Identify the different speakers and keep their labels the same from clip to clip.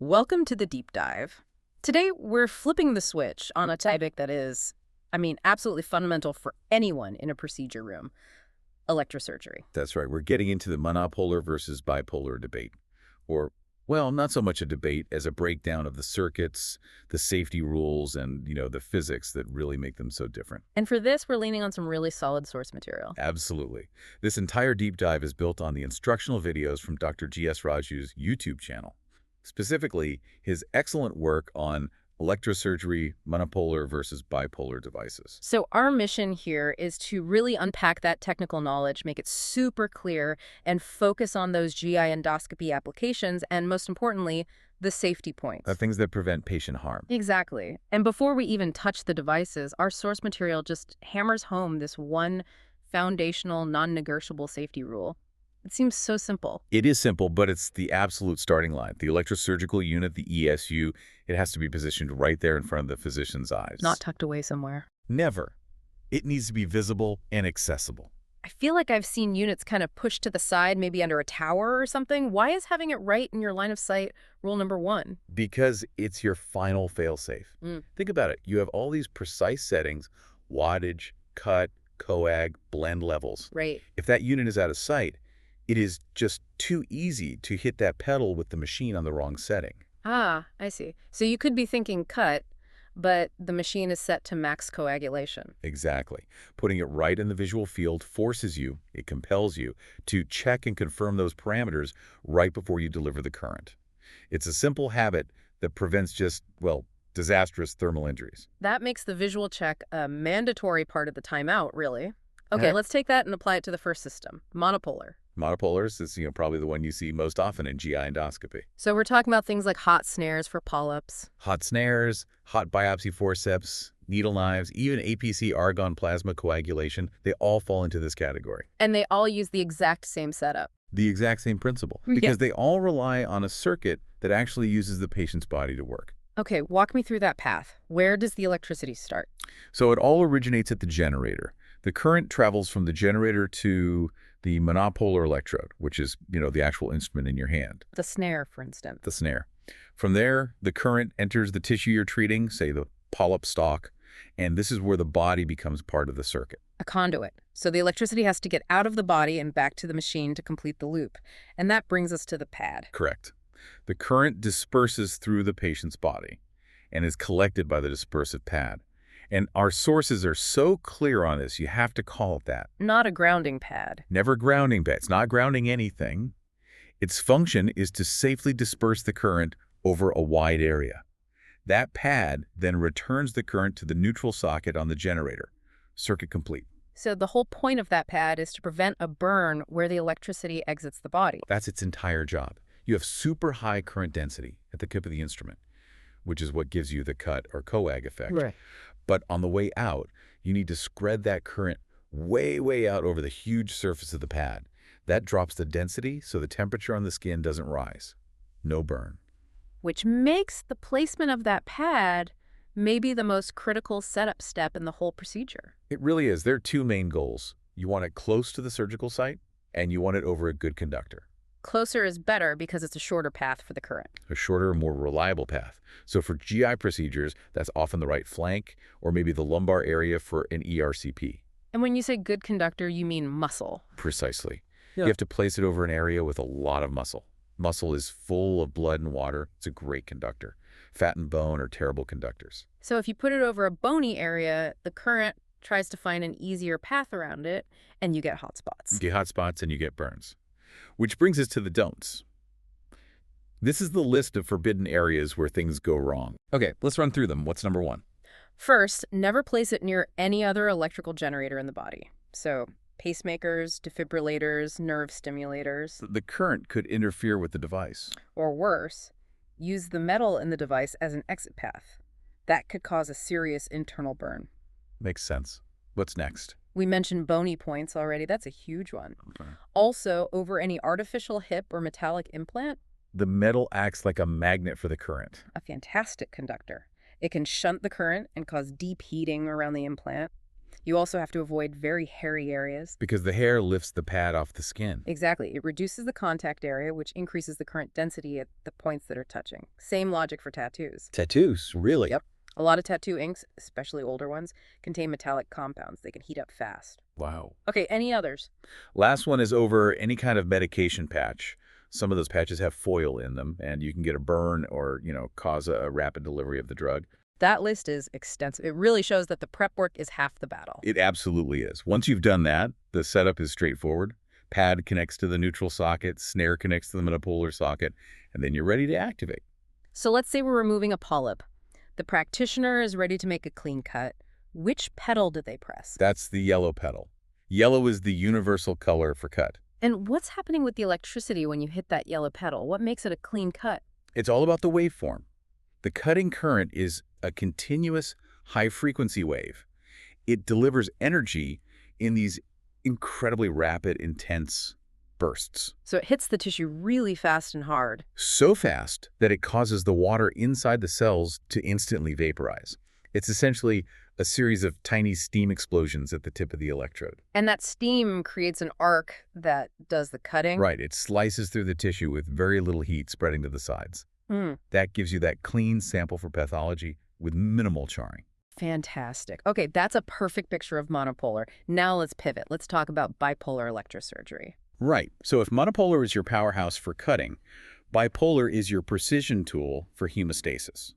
Speaker 1: Welcome to the deep dive. Today, we're flipping the switch on a topic that is, absolutely fundamental for anyone in a procedure room, electrosurgery.
Speaker 2: That's right. We're getting into the monopolar versus bipolar debate. Or, well, not so much a debate as a breakdown of the circuits, the safety rules, and, the physics that really make them so different.
Speaker 1: And for this, we're leaning on some really solid source material.
Speaker 2: Absolutely. This entire deep dive is built on the instructional videos from Dr. G.S. Raju's YouTube channel. Specifically, his excellent work on electrosurgery, monopolar versus bipolar devices.
Speaker 1: So our mission here is to really unpack that technical knowledge, make it super clear, and focus on those GI endoscopy applications, and most importantly, the safety points.
Speaker 2: The things that prevent patient harm.
Speaker 1: Exactly. And before we even touch the devices, our source material just hammers home this one foundational, non-negotiable safety rule. It seems so simple.
Speaker 2: It is simple, but it's the absolute starting line. The electrosurgical unit, the ESU, it has to be positioned right there in front of the physician's eyes.
Speaker 1: Not tucked away somewhere.
Speaker 2: Never. It needs to be visible and accessible.
Speaker 1: I feel like I've seen units kind of pushed to the side, maybe under a tower or something. Why is having it right in your line of sight rule number one?
Speaker 2: Because it's your final fail-safe. Think about it. You have all these precise settings, wattage, cut, coag, blend levels.
Speaker 1: Right.
Speaker 2: If that unit is out of sight, it is just too easy to hit that pedal with the machine on the wrong setting.
Speaker 1: Ah, I see. So you could be thinking cut, but the machine is set to max coagulation.
Speaker 2: Exactly. Putting it right in the visual field forces you, it compels you, to check and confirm those parameters right before you deliver the current. It's a simple habit that prevents just, well, disastrous thermal injuries.
Speaker 1: That makes the visual check a mandatory part of the timeout, really. Okay, let's take that and apply it to the first system, monopolar.
Speaker 2: Monopolars is, probably the one you see most often in GI endoscopy.
Speaker 1: So we're talking about things like hot snares for polyps.
Speaker 2: Hot snares, hot biopsy forceps, needle knives, even APC argon plasma coagulation, they all fall into this category.
Speaker 1: And they all use the exact same setup.
Speaker 2: The exact same principle, because they all rely on a circuit that actually uses the patient's body to work.
Speaker 1: Okay, walk me through that path. Where does the electricity start?
Speaker 2: So it all originates at the generator. The current travels from the generator to the monopolar electrode, which is, the actual instrument in your hand.
Speaker 1: The snare, for instance.
Speaker 2: The snare. From there, the current enters the tissue you're treating, say the polyp stalk, and this is where the body becomes part of the circuit.
Speaker 1: A conduit. So the electricity has to get out of the body and back to the machine to complete the loop. And that brings us to the pad.
Speaker 2: Correct. The current disperses through the patient's body and is collected by the dispersive pad. And our sources are so clear on this, you have to call it that.
Speaker 1: Not a grounding pad.
Speaker 2: Never grounding pad. It's not grounding anything. Its function is to safely disperse the current over a wide area. That pad then returns the current to the neutral socket on the generator. Circuit complete.
Speaker 1: So the whole point of that pad is to prevent a burn where the electricity exits the body.
Speaker 2: That's its entire job. You have super high current density at the tip of the instrument, which is what gives you the cut or coag effect.
Speaker 1: Right.
Speaker 2: But on the way out, you need to spread that current way, way out over the huge surface of the pad. That drops the density so the temperature on the skin doesn't rise. No burn.
Speaker 1: Which makes the placement of that pad maybe the most critical setup step in the whole procedure.
Speaker 2: It really is. There are two main goals. You want it close to the surgical site, and you want it over a good conductor.
Speaker 1: Closer is better because it's a shorter path for the current.
Speaker 2: A shorter, more reliable path. So for GI procedures, that's often the right flank or maybe the lumbar area for an ERCP.
Speaker 1: And when you say good conductor, you mean muscle.
Speaker 2: Precisely.
Speaker 1: Yeah.
Speaker 2: You have to place it over an area with a lot of muscle. Muscle is full of blood and water. It's a great conductor. Fat and bone are terrible conductors.
Speaker 1: So if you put it over a bony area, the current tries to find an easier path around it, and you get hot spots.
Speaker 2: You get hot spots and you get burns. Which brings us to the don'ts. This is the list of forbidden areas where things go wrong. Okay, let's run through them. What's number one?
Speaker 1: First, never place it near any other electrical generator in the body. So pacemakers, defibrillators, nerve stimulators.
Speaker 2: The current could interfere with the device.
Speaker 1: Or worse, use the metal in the device as an exit path. That could cause a serious internal burn.
Speaker 2: Makes sense. What's next?
Speaker 1: We mentioned bony points already. That's a huge one.
Speaker 2: Okay.
Speaker 1: Also, over any artificial hip or metallic implant,
Speaker 2: The metal acts like a magnet for the current.
Speaker 1: a fantastic conductor. It can shunt the current and cause deep heating around the implant. You also have to avoid very hairy areas.
Speaker 2: Because the hair lifts the pad off the skin.
Speaker 1: Exactly. It reduces the contact area, which increases the current density at the points that are touching. Same logic for tattoos.
Speaker 2: Tattoos, really?
Speaker 1: Yep. A lot of tattoo inks, especially older ones, contain metallic compounds. They can heat up fast.
Speaker 2: Wow.
Speaker 1: Okay, any others?
Speaker 2: Last one is over any kind of medication patch. Some of those patches have foil in them, and you can get a burn or, cause a rapid delivery of the drug.
Speaker 1: That list is extensive. It really shows that the prep work is half the battle.
Speaker 2: It absolutely is. Once you've done that, the setup is straightforward. Pad connects to the neutral socket, snare connects to the monopolar socket, and then you're ready to activate.
Speaker 1: So let's say we're removing a polyp. The practitioner is ready to make a clean cut. Which pedal do they press?
Speaker 2: That's the yellow pedal. Yellow is the universal color for cut.
Speaker 1: And what's happening with the electricity when you hit that yellow pedal? What makes it a clean cut?
Speaker 2: It's all about the waveform. The cutting current is a continuous high-frequency wave. It delivers energy in these incredibly rapid, intense bursts.
Speaker 1: So it hits the tissue really fast and hard.
Speaker 2: So fast that it causes the water inside the cells to instantly vaporize. It's essentially a series of tiny steam explosions at the tip of the electrode.
Speaker 1: And that steam creates an arc that does the cutting?
Speaker 2: Right, it slices through the tissue with very little heat spreading to the sides.
Speaker 1: Mm.
Speaker 2: That gives you that clean sample for pathology with minimal charring.
Speaker 1: Fantastic. Okay, that's a perfect picture of monopolar. Now let's pivot. Let's talk about bipolar electrosurgery.
Speaker 2: Right, so if monopolar is your powerhouse for cutting, bipolar is your precision tool for hemostasis,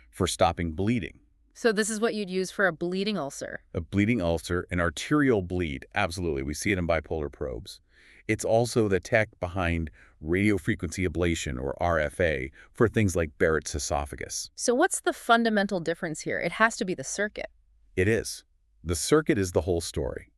Speaker 2: for stopping bleeding.
Speaker 1: So this is what you'd use for a bleeding ulcer.
Speaker 2: A bleeding ulcer, an arterial bleed, absolutely. We see it in bipolar probes. It's also the tech behind radiofrequency ablation, or RFA, for things like Barrett's esophagus.
Speaker 1: So what's the fundamental difference here? It has to be the circuit.
Speaker 2: It is. The circuit is the whole story.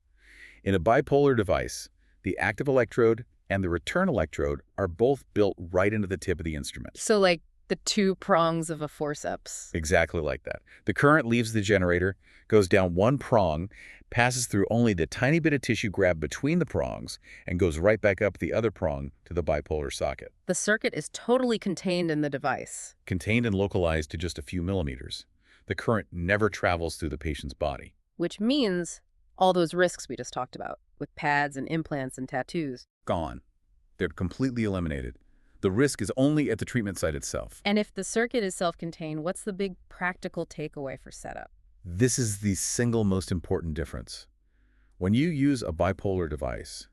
Speaker 2: In a bipolar device, the active electrode and the return electrode are both built right into the tip of the instrument.
Speaker 1: So like the two prongs of a forceps.
Speaker 2: Exactly like that. The current leaves the generator, goes down one prong, passes through only the tiny bit of tissue grabbed between the prongs, and goes right back up the other prong to the bipolar socket.
Speaker 1: The circuit is totally contained in the device.
Speaker 2: Contained and localized to just a few millimeters. The current never travels through the patient's body.
Speaker 1: Which means all those risks we just talked about, with pads and implants and tattoos.
Speaker 2: Gone. They're completely eliminated. The risk is only at the treatment site itself.
Speaker 1: And if the circuit is self-contained, what's the big practical takeaway for setup?
Speaker 2: This is the single most important difference. When you use a bipolar device,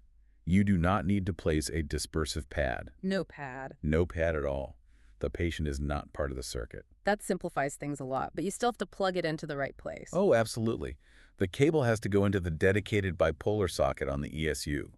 Speaker 2: you do not need to place a dispersive pad.
Speaker 1: No pad.
Speaker 2: No pad at all. The patient is not part of the circuit.
Speaker 1: That simplifies things a lot, but you still have to plug it into the right place.
Speaker 2: Oh, absolutely. The cable has to go into the dedicated bipolar socket on the ESU,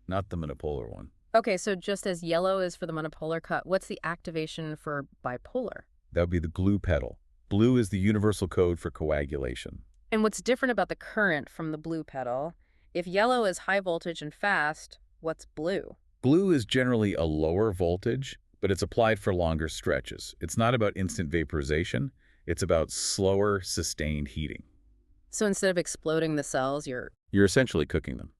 Speaker 2: not the monopolar one.
Speaker 1: Okay, so just as yellow is for the monopolar cut, what's the activation for bipolar?
Speaker 2: That would be the glue pedal. Blue is the universal code for coagulation.
Speaker 1: And what's different about the current from the blue pedal? If yellow is high voltage and fast, what's blue?
Speaker 2: Blue is generally a lower voltage, but it's applied for longer stretches. It's not about instant vaporization. It's about slower, sustained heating.
Speaker 1: So instead of exploding the cells,
Speaker 2: You're essentially cooking them.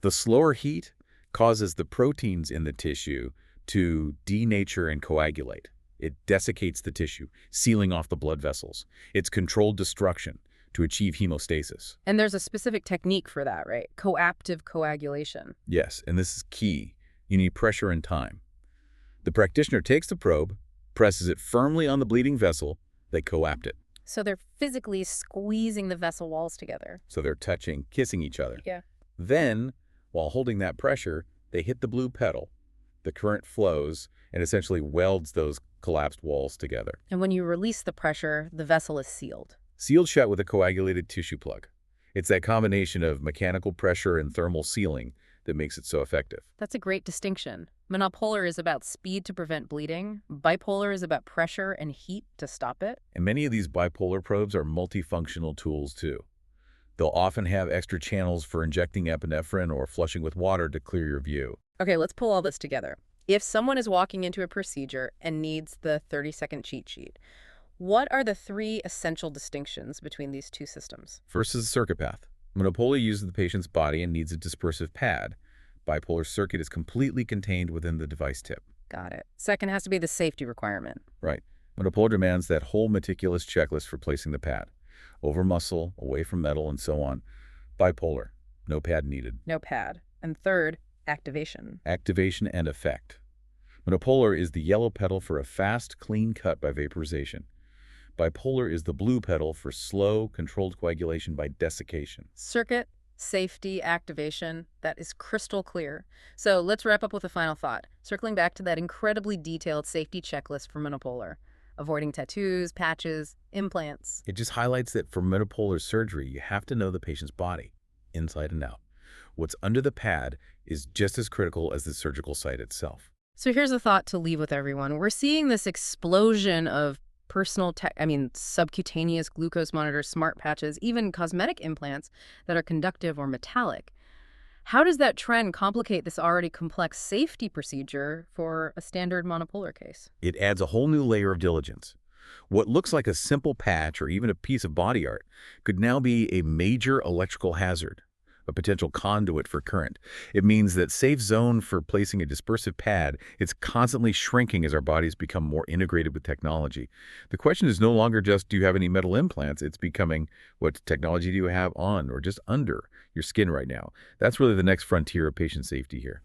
Speaker 2: The slower heat causes the proteins in the tissue to denature and coagulate. It desiccates the tissue, sealing off the blood vessels. It's controlled destruction to achieve hemostasis.
Speaker 1: And there's a specific technique for that, right? Coaptive coagulation.
Speaker 2: Yes, and this is key. You need pressure and time. The practitioner takes the probe, presses it firmly on the bleeding vessel, they coapt it.
Speaker 1: So they're physically squeezing the vessel walls together.
Speaker 2: So they're touching, kissing each other.
Speaker 1: Yeah.
Speaker 2: Then, while holding that pressure, they hit the blue pedal. The current flows and essentially welds those collapsed walls together.
Speaker 1: And when you release the pressure, the vessel is sealed.
Speaker 2: Sealed shut with a coagulated tissue plug. It's that combination of mechanical pressure and thermal sealing that makes it so effective.
Speaker 1: That's a great distinction. Monopolar is about speed to prevent bleeding. Bipolar is about pressure and heat to stop it.
Speaker 2: And many of these bipolar probes are multifunctional tools too. They'll often have extra channels for injecting epinephrine or flushing with water to clear your view.
Speaker 1: Okay, let's pull all this together. If someone is walking into a procedure and needs the 30-second cheat sheet, what are the three essential distinctions between these two systems?
Speaker 2: First is the circuit path. Monopolar uses the patient's body and needs a dispersive pad. Bipolar circuit is completely contained within the device tip.
Speaker 1: Got it. Second has to be the safety requirement.
Speaker 2: Right. Monopolar demands that whole meticulous checklist for placing the pad. Over muscle, away from metal, and so on. Bipolar. No pad needed.
Speaker 1: No pad. And third, activation.
Speaker 2: Activation and effect. Monopolar is the yellow pedal for a fast, clean cut by vaporization. Bipolar is the blue pedal for slow, controlled coagulation by desiccation.
Speaker 1: Circuit, safety, activation, that is crystal clear. So let's wrap up with a final thought, circling back to that incredibly detailed safety checklist for Monopolar. Avoiding tattoos, patches, implants.
Speaker 2: It just highlights that for monopolar surgery, you have to know the patient's body, inside and out. What's under the pad is just as critical as the surgical site itself.
Speaker 1: So here's a thought to leave with everyone. We're seeing this explosion of personal tech, subcutaneous glucose monitors, smart patches, even cosmetic implants that are conductive or metallic. How does that trend complicate this already complex safety procedure for a standard monopolar case?
Speaker 2: It adds a whole new layer of diligence. What looks like a simple patch or even a piece of body art could now be a major electrical hazard, a potential conduit for current. It means that safe zone for placing a dispersive pad, it's constantly shrinking as our bodies become more integrated with technology. The question is no longer just, do you have any metal implants? It's becoming, what technology do you have on or just under your skin right now? That's really the next frontier of patient safety here.